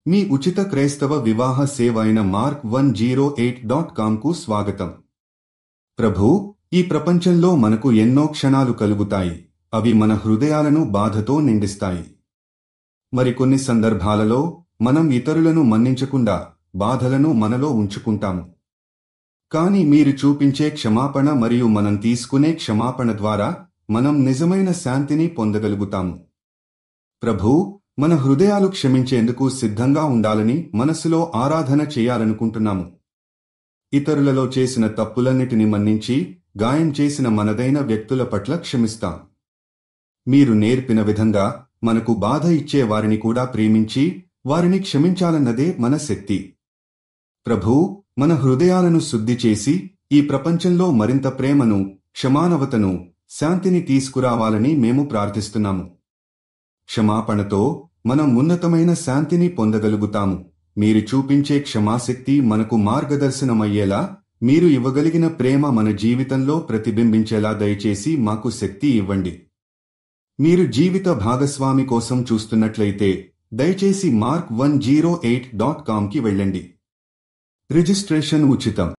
మీ ఉచిత క్రైస్తవ వివాహ సేవ అయిన mark108.comకు స్వాగతం. ప్రభూ, ఈ ప్రపంచంలో మనకు ఎన్నో క్షణాలు కలుగుతాయి. అవి మన హృదయాలను బాధతో నిండిస్తాయి. మరికొన్ని సందర్భాలలో మనం ఇతరులను మన్నించకుండా బాధలను మనలో ఉంచుకుంటాము. కానీ మీరు చూపించే క్షమాపణ మరియు మనం తీసుకునే క్షమాపణ ద్వారా మనం నిజమైన శాంతిని పొందగలుగుతాము. ప్రభూ, మన హృదయాలు క్షమించేందుకు సిద్ధంగా ఉండాలని మనసులో ఆరాధన చేయాలనుకుంటున్నాము. ఇతరులలో చేసిన తప్పులన్నిటిని మన్నించి గాయం చేసిన మనదైన వ్యక్తుల పట్ల క్షమిస్తాం. మీరు నేర్పిన విధంగా మనకు బాధ ఇచ్చే వారిని కూడా ప్రేమించి వారిని క్షమించాలన్నదే మన శక్తి. ప్రభూ, మన హృదయాలను శుద్ధి చేసి ఈ ప్రపంచంలో మరింత ప్రేమను, క్షమానవతను, శాంతిని తీసుకురావాలని మేము ప్రార్థిస్తున్నాము. క్షమాపణతో మనం ఉన్నతమైన శాంతిని పొందగలుగుతాము. మీరు చూపించే క్షమాశక్తి మనకు మార్గదర్శనమయ్యేలా, మీరు ఇవ్వగలిగిన ప్రేమ మన జీవితంలో ప్రతిబింబించేలా దయచేసి మాకు శక్తి ఇవ్వండి. మీరు జీవిత భాగస్వామి కోసం చూస్తున్నట్లయితే దయచేసి mark108.comకి వెళ్ళండి. రిజిస్ట్రేషన్ ఉచితం.